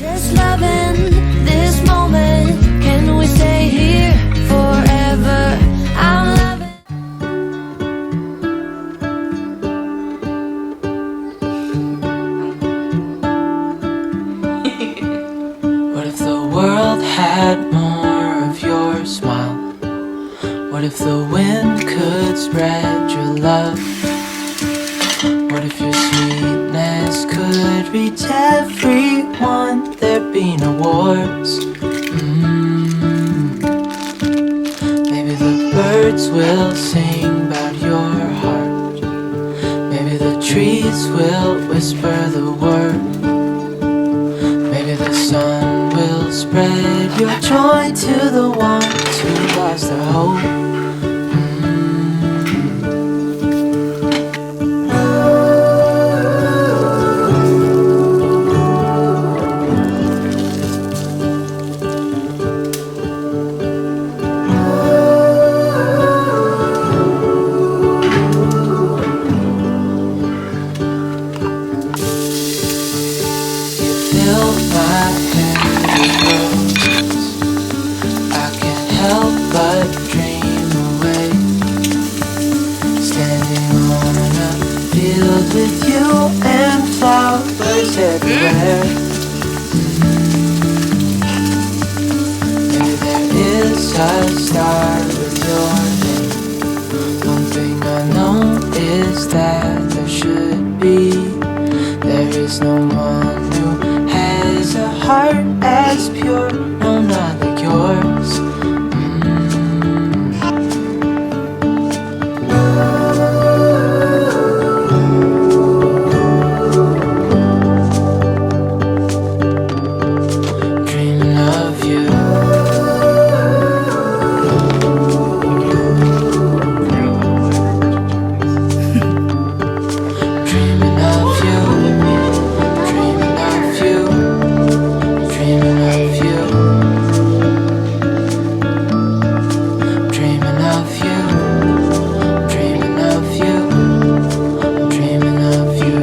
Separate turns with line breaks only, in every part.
Just loving this moment. Can we stay here forever? I'm loving.
What if the world had more of your smile? What if the wind could spread your love? What if your sweetness could reach everyone? There'd be no wars. Maybe the birds will sing about your heart. Maybe the trees will whisper the word. Maybe the sun will spread your joy to the ones who lost their hope. Fill my head with roses. I can't help but dream away, standing on a field with you and flowers everywhere. Maybe there is a star with your name. One thing I know is that there should be. There is no one who has a heart as pure, no, not like yours. Dreaming of you. Dreaming of you. Dreaming of you. Dreaming of you. Dreaming of you. Dreaming of you. Dreaming of you.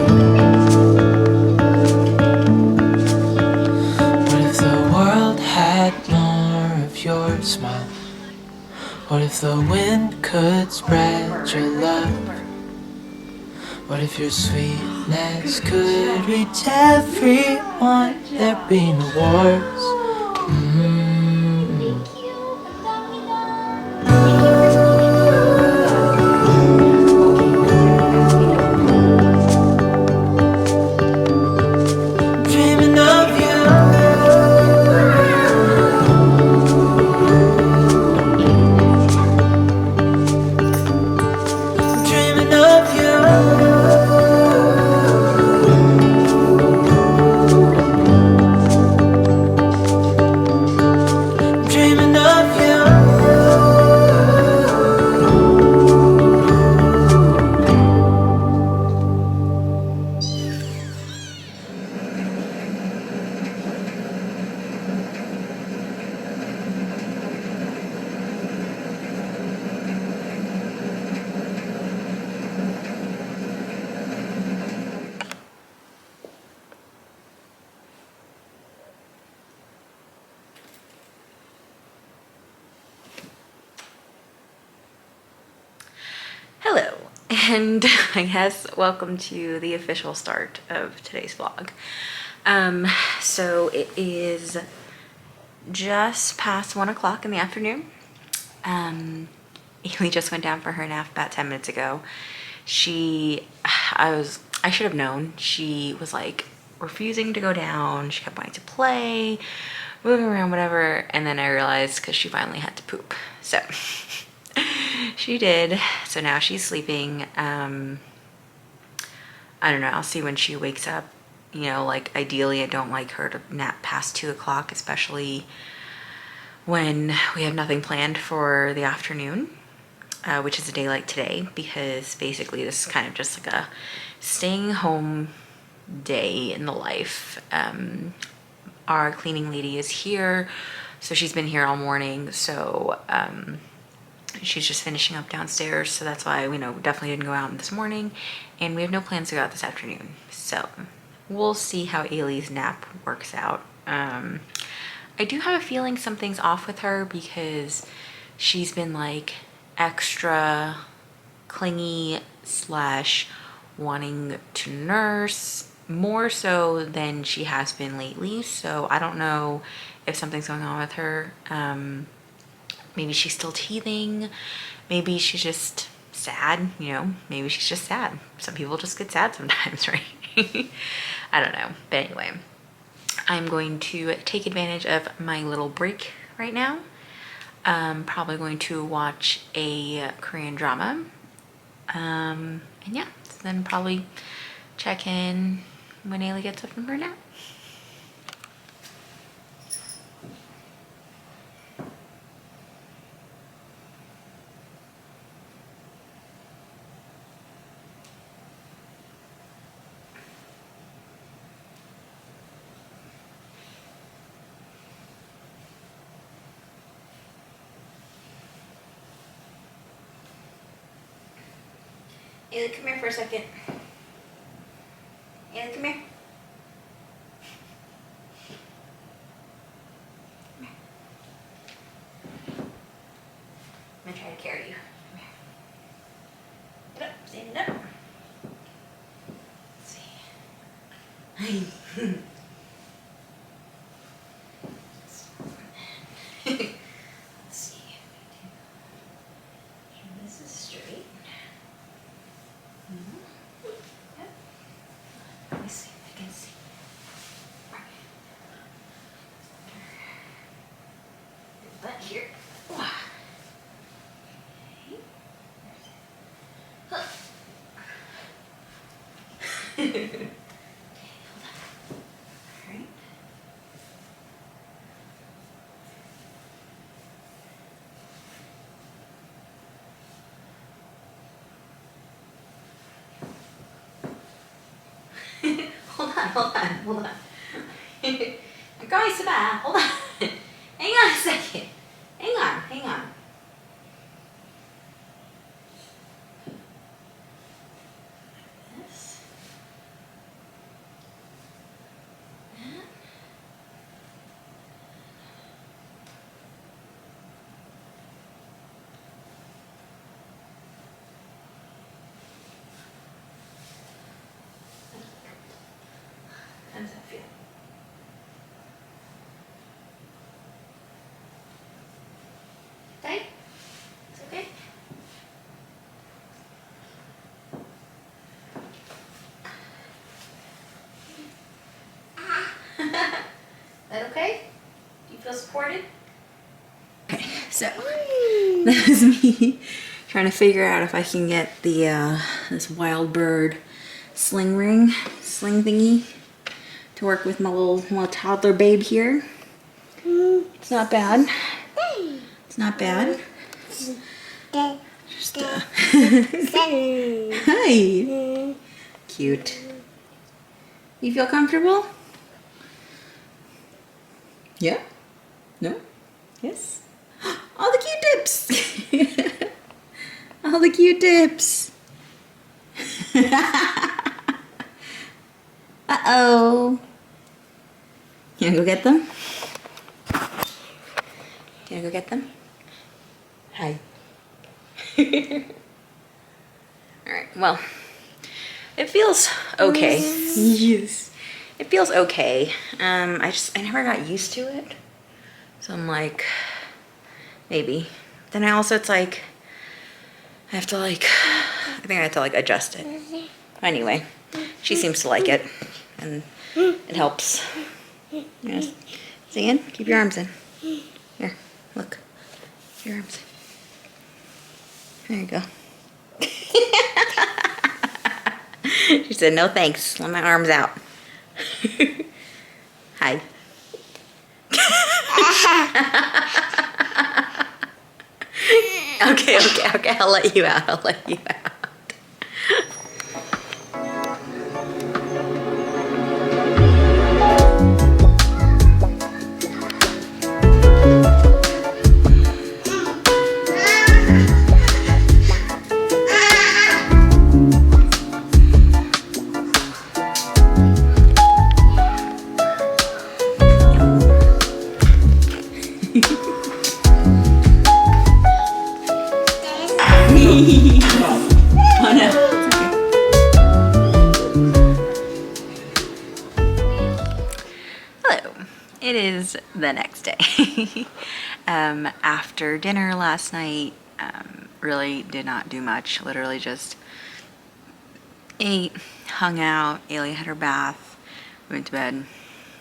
What if the world had more of your smile? What if the wind could spread your love? What if your sweetness could reach everyone? There'd be no wars. Dreaming of you. Dreaming of you. Dreaming of you.
Hello, and I guess welcome to the official start of today's vlog. So it is just past 1 o'clock in the afternoon. Haley just went down for her nap about 10 minutes ago. I should have known. She was like refusing to go down. She kept wanting to play, moving around, whatever. And then I realized because she finally had to poop. So she did. So now she's sleeping. I don't know. I'll see when she wakes up. You know, like ideally I don't like her to nap past 2 o'clock, especially when we have nothing planned for the afternoon, which is a day like today, because basically this is kind of just like a staying home day in the life. Our cleaning lady is here, so she's been here all morning. So she's just finishing up downstairs, so that's why we definitely didn't go out this morning, and we have no plans to go out this afternoon. So we'll see how Ailey's nap works out. I do have a feeling something's off with her because she's been like extra clingy slash wanting to nurse more so than she has been lately. So I don't know if something's going on with her. Maybe she's still teething. Maybe she's just sad, you know, maybe she's just sad. Some people just get sad sometimes, right? I don't know. But anyway, I'm going to take advantage of my little break right now. Probably going to watch a Korean drama. And yeah, so then probably check in when Ayla gets up from her nap. Ayla, come here for a second. Ayla, come here. Come here. I'm gonna try to carry you. Come here. Get up, stand up. Let's see. Let's see. This is straight. Yep. Let me see if I can see. Butt here. Okay. Huh. Okay, hold on. All right. Hold on. You're going so bad. Hold on. Hang on a second. Hang on. This. That. How does that feel? Tight? It's okay? That okay? Do you feel supported? Okay, so that was me trying to figure out if I can get the this wild bird sling thingy to work with my little toddler babe here. It's not bad. It's not bad. Just hi. Cute. You feel comfortable? Yeah? No? Yes? All the Q-tips! All the Q-tips! Uh-oh. You wanna go get them? You wanna go get them? Hi. Alright, well, it feels okay. Yes. It feels okay. I never got used to it. So I'm like, maybe. Then it's like, I have to like, I think I have to like adjust it. Anyway, she seems to like it. And it helps. Yes. See in? Keep your arms in. Here, look. Keep your arms in. There you go. She said, no thanks. Let my arms out. Hi. Okay. I'll let you out. Oh no. Hello. It is the next day. After dinner last night, really did not do much. Literally just ate, hung out. Ailey had her bath, went to bed.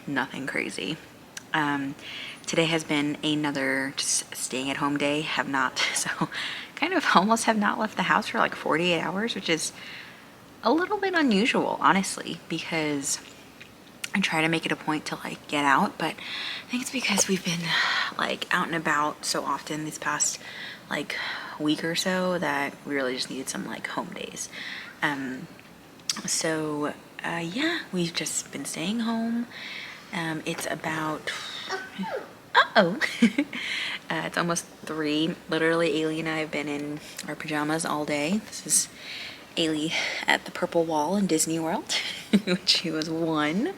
Nothing crazy. Today has been another just staying at home day. Have not, so kind of almost have not left the house for like 48 hours, which is a little bit unusual, honestly, because I try to make it a point to like get out, but I think it's because we've been like out and about so often these past like week or so that we really just needed some like home days. Yeah, we've just been staying home. It's about it's almost 3. Literally, Ailey and I have been in our pajamas all day. This is Ailey at the Purple Wall in Disney World when she was 1.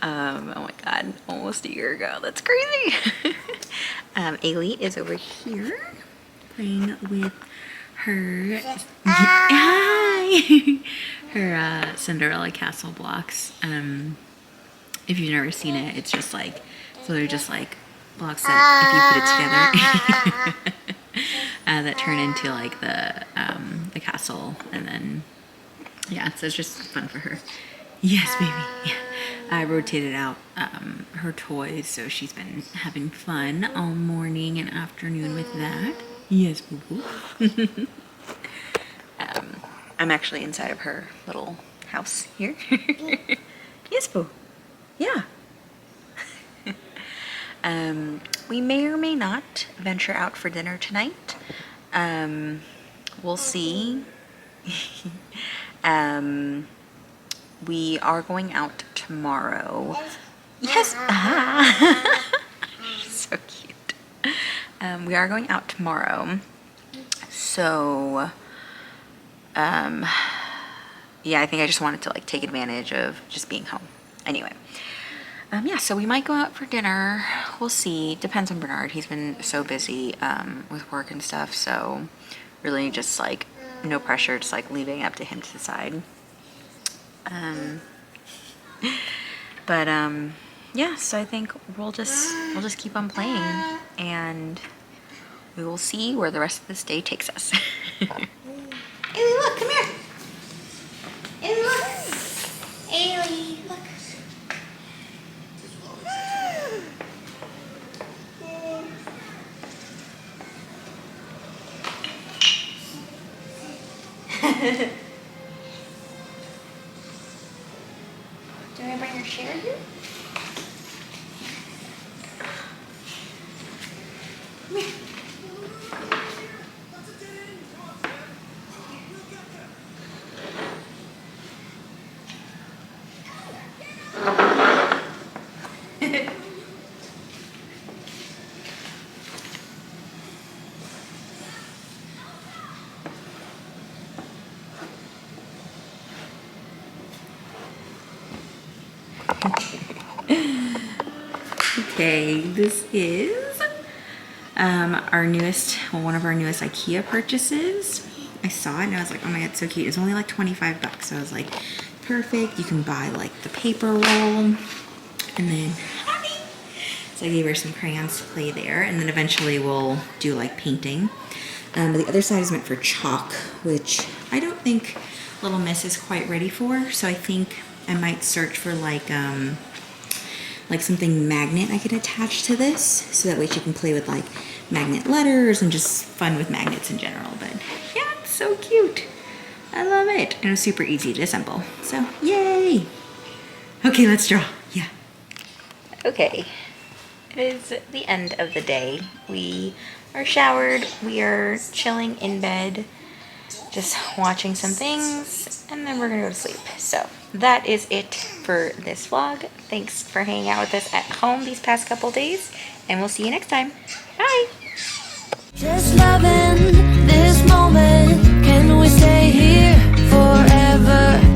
Oh my god, almost a year ago. That's crazy. Ailey is over here playing with her her Cinderella castle blocks. If you've never seen it, it's just like, so they're just like blocks that if you put it together that turn into like the castle, and then yeah, so it's just fun for her. Yes, baby. Yeah. I rotated out her toys, so she's been having fun all morning and afternoon with that. Yes, boo boo. I'm actually inside of her little house here. Yes, boo. Yeah. We may or may not venture out for dinner tonight. We'll see. We are going out tomorrow. Yes. So cute. We are going out tomorrow. So, yeah, I think I just wanted to like take advantage of just being home. Anyway. Yeah, so we might go out for dinner. We'll see. Depends on Bernard. He's been so busy with work and stuff, so really just like no pressure, just like leaving it up to him to decide. Yeah, so I think we'll just keep on playing, and we will see where the rest of this day takes us. Ailey, look, come here. Ailey, look. Ailey, look. Do I bring your chair here? Come here. Okay, this is our newest, well, one of our newest IKEA purchases. I saw it and I was like, oh my god, it's so cute. It's only like 25 bucks. So I was like, perfect. You can buy like the paper roll, and then so I gave her some crayons to play there, and then eventually we'll do like painting. But the other side is meant for chalk, which I don't think little Miss is quite ready for. So I think I might search for like something magnet I could attach to this, so that way she can play with like magnet letters and just fun with magnets in general. But yeah, it's so cute. I love it. And it was super easy to assemble. So yay. Okay, let's draw. Yeah. Okay. It is the end of the day. We are showered. We are chilling in bed, just watching some things, and then we're gonna go to sleep. So that is it for this vlog. Thanks for hanging out with us at home these past couple days, and we'll see you next time. Bye.
Just loving this moment. Can we stay here forever?